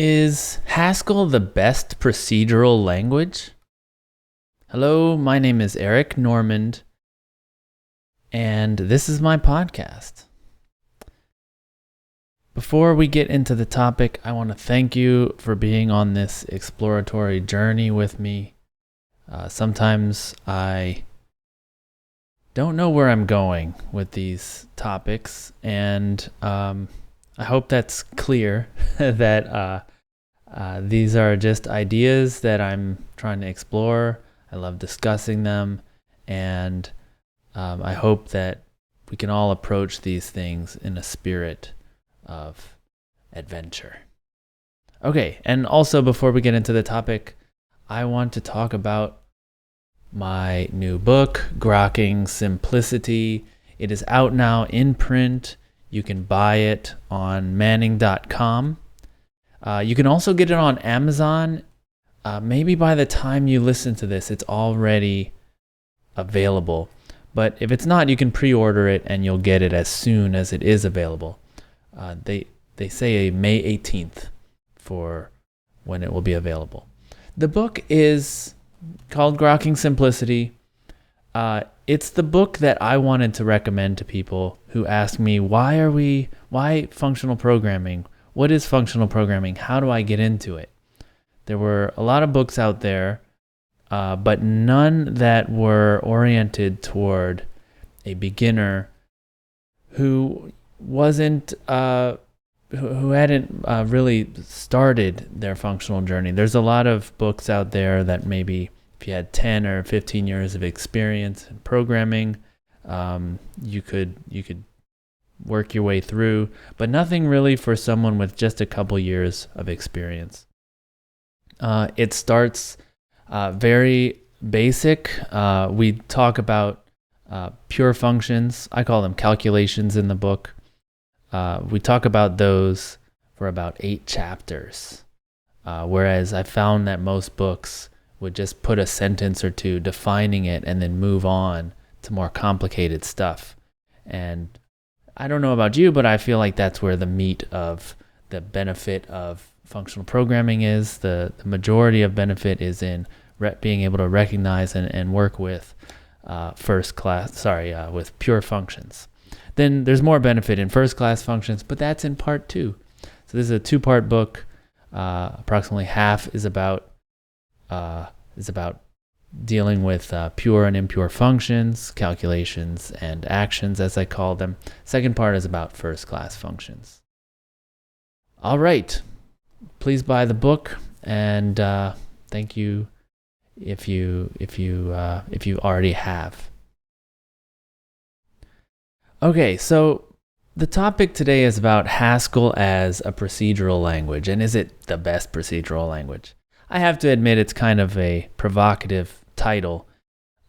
Is Haskell the best procedural language? Hello, my name is Eric Normand, and this is my podcast. Before we get into the topic, I want to thank you for being on this exploratory journey with me. Sometimes I don't know where I'm going with these topics, and I hope that's clear that these are just ideas that I'm trying to explore. I love discussing them, and I hope that we can all approach these things in a spirit of adventure. Okay, and also before we get into the topic, I want to talk about my new book, Grokking Simplicity. It is out now in print. You can buy it on manning.com. You can also get it on Amazon. Maybe by the time you listen to this, it's already available. But if it's not, you can pre-order it and you'll get it as soon as it is available. They say May 18th for when it will be available. The book is called Grokking Simplicity. It's the book that I wanted to recommend to people who ask me, why functional programming? What is functional programming? How do I get into it? There were a lot of books out there, but none that were oriented toward a beginner who wasn't, who hadn't really started their functional journey. There's a lot of books out there that maybe if you had 10 or 15 years of experience in programming, you could work your way through, but nothing really for someone with just a couple years of experience. It starts very basic. We talk about pure functions. I call them calculations in the book. We talk about those for about 8 chapters, whereas I found that most books would just put a sentence or two defining it and then move on to more complicated stuff. And I don't know about you, but I feel like that's where the meat of the benefit of functional programming is. The majority of benefit is in being able to recognize and work with with pure functions. Then there's more benefit in first-class functions, but that's in part 2. So this is a 2-part book. Approximately half is about dealing with pure and impure functions, calculations, and actions, as I call them. Second part is about first-class functions. All right, please buy the book, and thank you if you already have. Okay, so the topic today is about Haskell as a procedural language, and is it the best procedural language? I have to admit it's kind of a provocative title,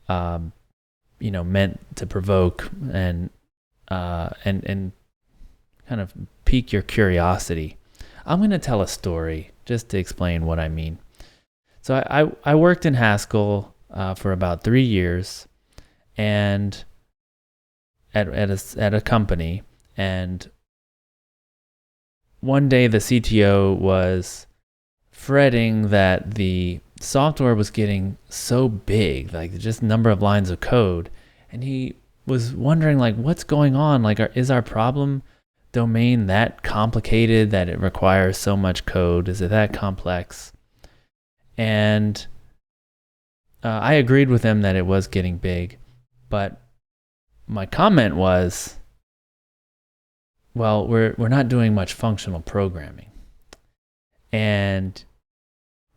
meant to provoke and kind of pique your curiosity. I'm going to tell a story just to explain what I mean. So I worked in Haskell for about 3 years, and at a company, and one day the CTO was fretting that the software was getting so big, like just number of lines of code, and he was wondering, like, what's going on? Like, is our problem domain that complicated that it requires so much code? Is it that complex? And I agreed with him that it was getting big, but my comment was, well, we're not doing much functional programming. And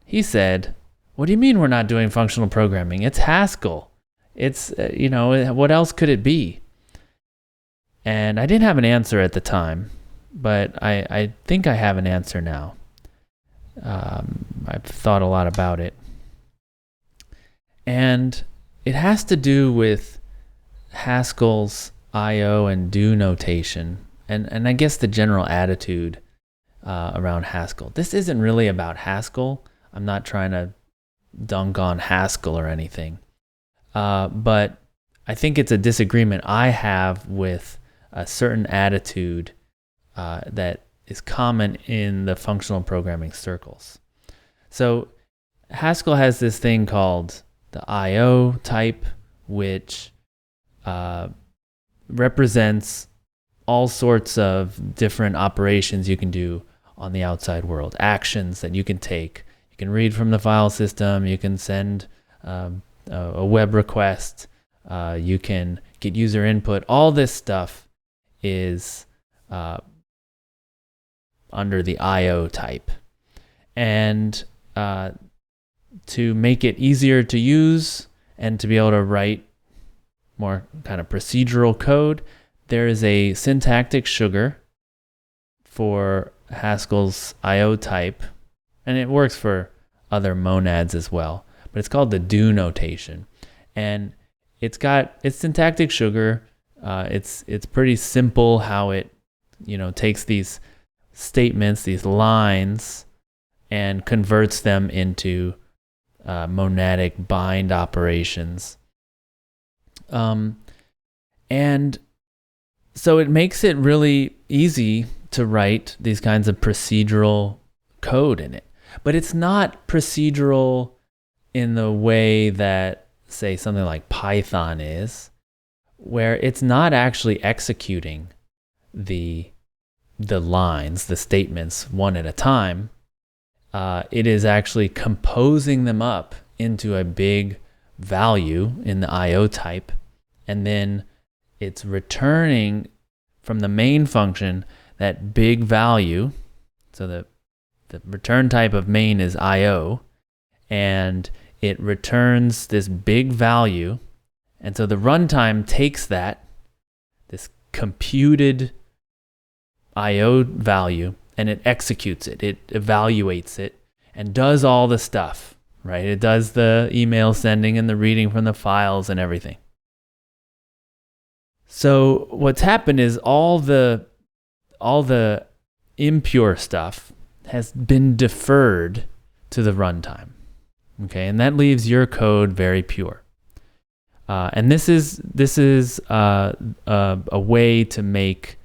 he said, what do you mean we're not doing functional programming? It's Haskell. It's, what else could it be? And I didn't have an answer at the time, but I think I have an answer now. I've thought a lot about it. And it has to do with Haskell's I/O and do notation, and I guess the general attitude around Haskell. This isn't really about Haskell. I'm not trying to dunk on Haskell or anything. But I think it's a disagreement I have with a certain attitude that is common in the functional programming circles. So Haskell has this thing called the IO type, which represents all sorts of different operations you can do on the outside world, actions that you can take. You can read from the file system, you can send a web request, you can get user input. All this stuff is under the IO type. And to make it easier to use and to be able to write more kind of procedural code, there is a syntactic sugar for Haskell's IO type, and it works for other monads as well, but it's called the do notation. And it's syntactic sugar. It's pretty simple how it takes these statements, these lines, and converts them into monadic bind operations. And so it makes it really easy to write these kinds of procedural code in it. But it's not procedural in the way that, say, something like Python is, where it's not actually executing the lines, the statements, one at a time. It is actually composing them up into a big value in the IO type, and then it's returning from the main function that big value. So the return type of main is IO, and it returns this big value. And so the runtime takes this computed IO value, and it executes it. It evaluates it and does all the stuff, right? It does the email sending and the reading from the files and everything. So what's happened is all the impure stuff has been deferred to the runtime. Okay, and that leaves your code very pure. And this is a way to make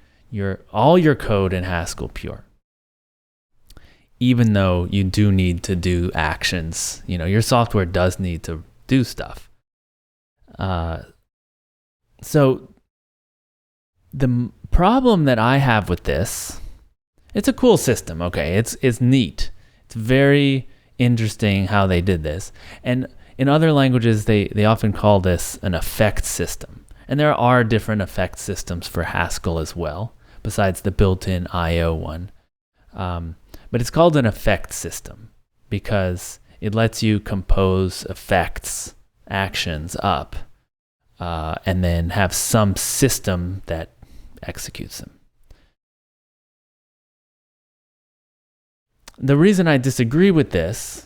all your code in Haskell pure. Even though you do need to do actions, your software does need to do stuff. So the problem that I have with this, it's a cool system, okay? It's neat. It's very interesting how they did this. And in other languages, they often call this an effect system. And there are different effect systems for Haskell as well, besides the built-in IO one. But it's called an effect system because it lets you compose effects, actions up, and then have some system that executes them. The reason I disagree with this,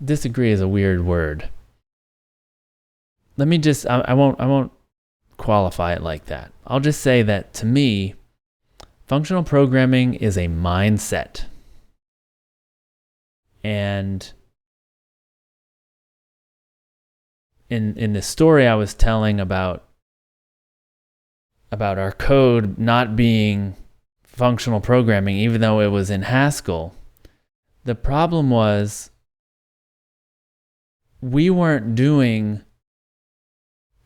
disagree is a weird word. Let me just, I won't qualify it like that. I'll just say that to me, functional programming is a mindset. And in the story I was telling about our code not being functional programming, even though it was in Haskell, the problem was we weren't doing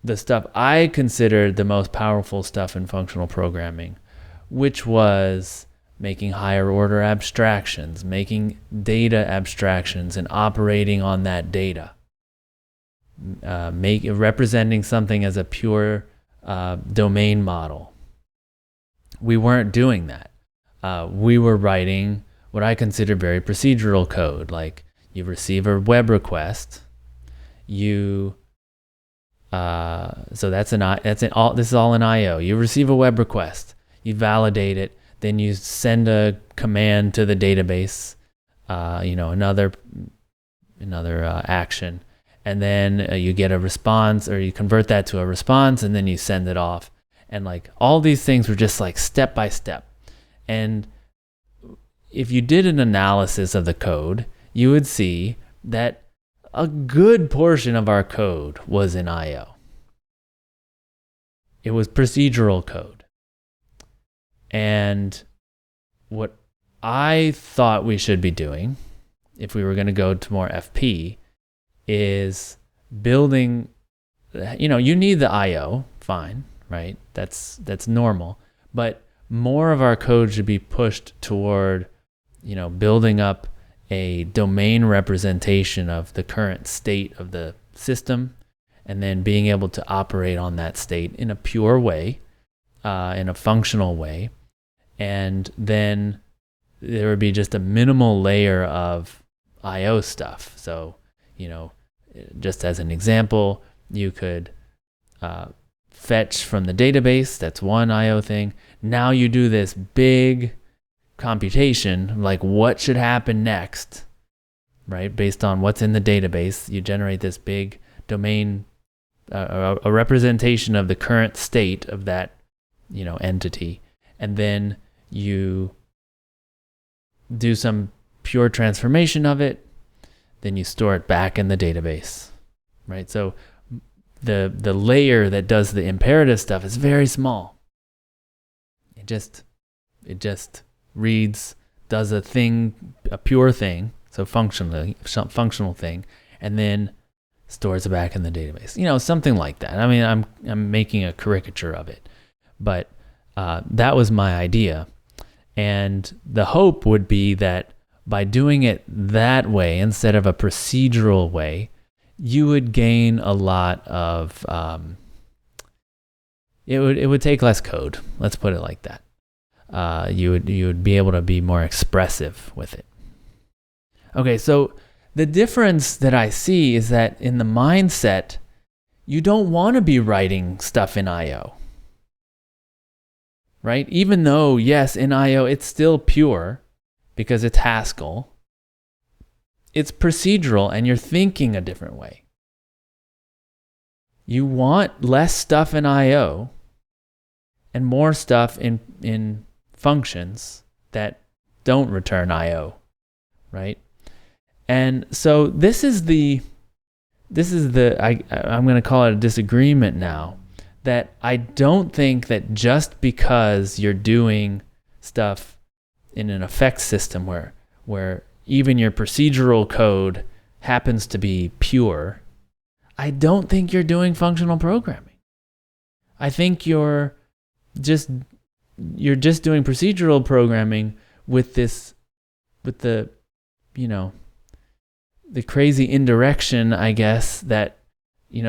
the stuff I considered the most powerful stuff in functional programming, which was making higher order abstractions, making data abstractions and operating on that data, representing something as a pure domain model. We weren't doing that. We were writing what I consider very procedural code, like you receive a web request, this is all in IO. You receive a web request, you validate it, then you send a command to the database, another action, and then you get a response, or you convert that to a response, and then you send it off. And like all these things were just like step by step. And if you did an analysis of the code, you would see that a good portion of our code was in IO. It was procedural code. And what I thought we should be doing, if we were going to go to more FP, is building, you need the IO, fine, right? That's normal. But more of our code should be pushed toward, building up a domain representation of the current state of the system, and then being able to operate on that state in a pure way, in a functional way. And then there would be just a minimal layer of IO stuff. So, just as an example, you could fetch from the database. That's one IO thing. Now you do this big computation, like what should happen next, right? Based on what's in the database, you generate this big domain, a representation of the current state of that, entity. And then you do some pure transformation of it. Then you store it back in the database, right? So the layer that does the imperative stuff is very small. It just reads, does a thing, a pure thing, so functional thing, and then stores it back in the database. Something like that. I mean, I'm making a caricature of it, but that was my idea. And the hope would be that by doing it that way instead of a procedural way, you would gain a lot of, it would take less code. Let's put it like that. You would be able to be more expressive with it. Okay, so the difference that I see is that in the mindset, you don't want to be writing stuff in IO. Right? Even though, yes, in IO, it's still pure because it's Haskell. It's procedural and you're thinking a different way. You want less stuff in IO and more stuff in functions that don't return IO, right? And so I'm going to call it a disagreement now, that I don't think that just because you're doing stuff in an effects system where even your procedural code happens to be pure, I don't think you're doing functional programming. I think you're just doing procedural programming with the crazy indirection, I guess, that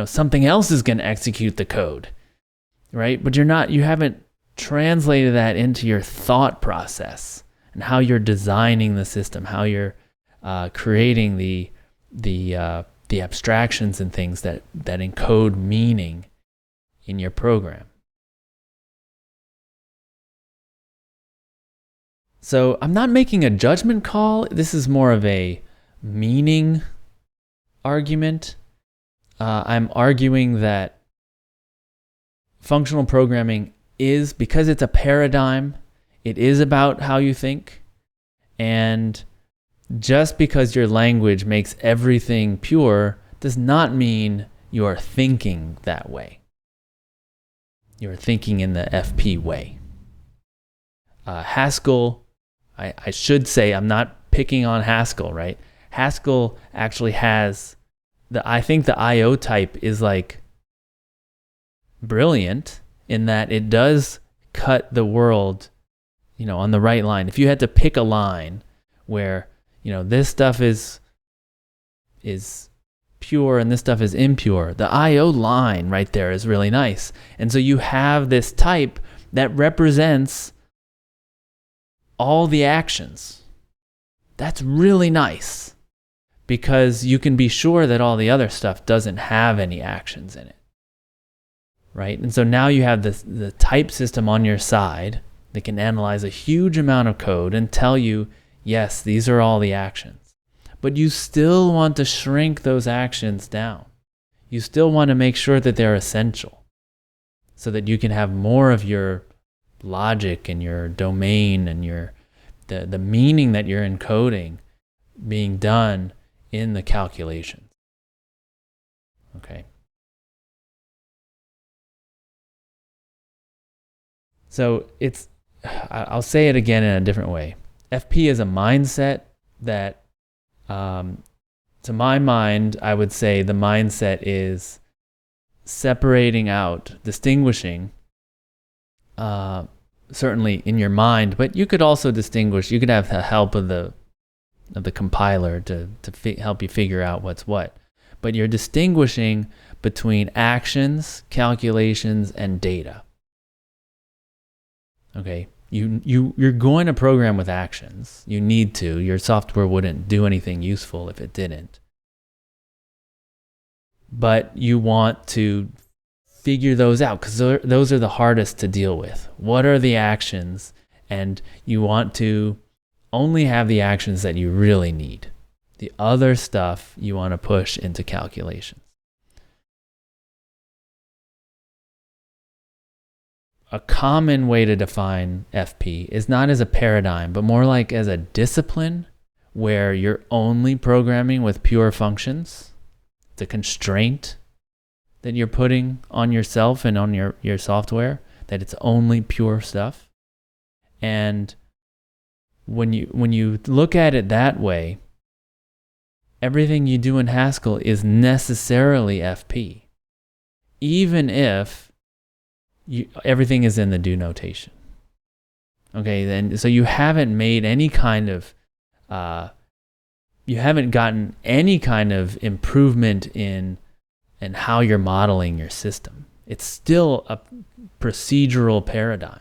something else is going to execute the code, right? But you haven't translated that into your thought process and how you're designing the system, how you're creating the abstractions and things that encode meaning in your program. So I'm not making a judgment call. This is more of a meaning argument. I'm arguing that functional programming is, because it's a paradigm, it is about how you think. And just because your language makes everything pure does not mean you are thinking that way. You are thinking in the FP way. Haskell, I should say, I'm not picking on Haskell, right? Haskell actually has I think the IO type is like brilliant in that it does cut the world, on the right line. If you had to pick a line where, this stuff is pure and this stuff is impure, the IO line right there is really nice. And so you have this type that represents all the actions. That's really nice because you can be sure that all the other stuff doesn't have any actions in it, right? And so now you have the type system on your side that can analyze a huge amount of code and tell you, yes, these are all the actions. But you still want to shrink those actions down. You still want to make sure that they're essential so that you can have more of your logic and your domain and the meaning that you're encoding being done in the calculations. Okay. So I'll say it again in a different way. FP is a mindset that, to my mind, I would say the mindset is separating out, distinguishing, certainly in your mind, but you could also distinguish. You could have the help of the compiler to help you figure out what's what. But you're distinguishing between actions, calculations, and data. Okay, you're going to program with actions. You need to. Your software wouldn't do anything useful if it didn't. But you want to figure those out because those are the hardest to deal with. What are the actions? And you want to only have the actions that you really need. The other stuff you want to push into calculations. A common way to define FP is not as a paradigm, but more like as a discipline where you're only programming with pure functions. It's a constraint that you're putting on yourself and on your software, that it's only pure stuff. And when you look at it that way, everything you do in Haskell is necessarily FP, even if everything is in the do notation. Okay, then so you haven't made any kind of, you haven't gotten any kind of improvement in how you're modeling your system. It's still a procedural paradigm.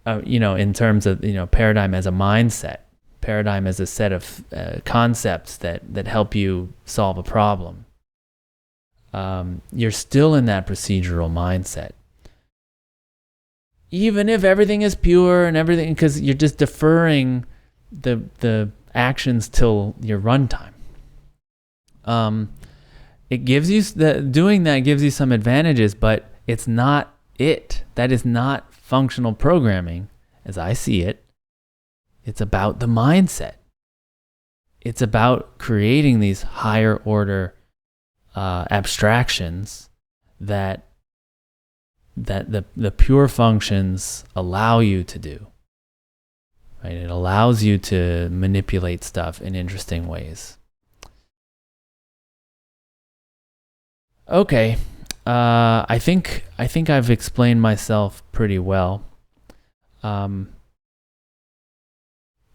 In terms of, paradigm as a mindset, paradigm as a set of concepts that help you solve a problem. You're still in that procedural mindset. Even if everything is pure and everything, because you're just deferring the actions till your runtime. It gives you doing that gives you some advantages, but it's not it. That is not functional programming, as I see it. It's about the mindset. It's about creating these higher order abstractions that the pure functions allow you to do. Right? It allows you to manipulate stuff in interesting ways. Okay, I think I've explained myself pretty well.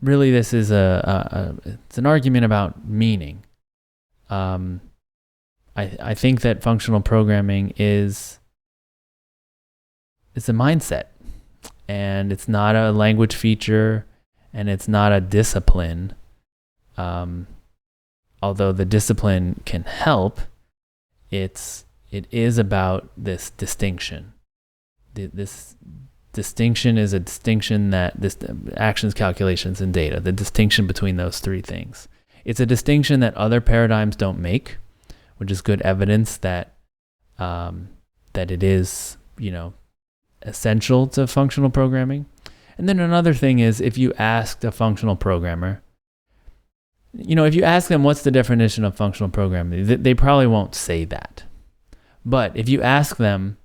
Really, this is it's an argument about meaning. I think that functional programming is a mindset, and it's not a language feature, and it's not a discipline. Although the discipline can help, it is about this distinction. This distinction is a distinction that this actions, calculations, and data. The distinction between those three things. It's a distinction that other paradigms don't make, which is good evidence that it is, essential to functional programming. And then another thing is, if you asked a functional programmer, if you ask them what's the definition of functional programming, they probably won't say that. But if you ask them,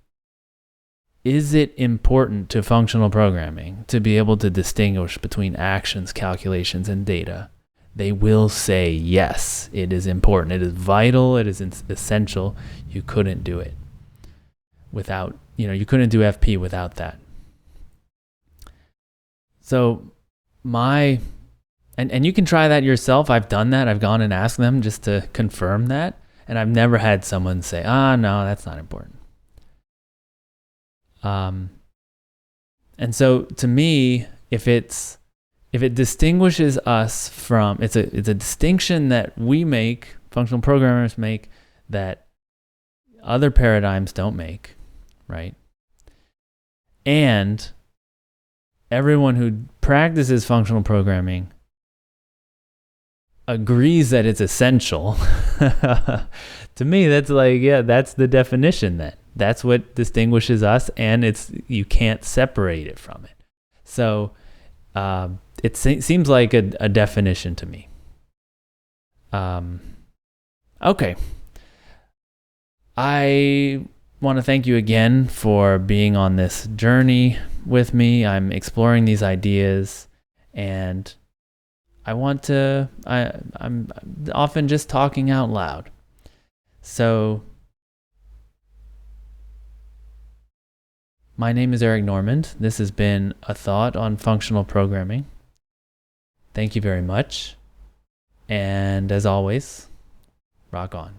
is it important to functional programming to be able to distinguish between actions, calculations, and data? They will say, yes, it is important. It is vital. It is essential. You couldn't do it without, you couldn't do FP without that. So and you can try that yourself. I've done that. I've gone and asked them just to confirm that. And I've never had someone say, no, that's not important. And so to me, if it distinguishes us from, it's a distinction that we make, functional programmers make, that other paradigms don't make, right? And everyone who practices functional programming agrees that it's essential. To me, that's like, that's the definition then. That's what distinguishes us, and you can't separate it from it. So it seems like a definition to me. Okay. I want to thank you again for being on this journey with me. I'm exploring these ideas, and I'm often just talking out loud. So my name is Eric Normand. This has been A Thought on Functional Programming. Thank you very much. And as always, rock on.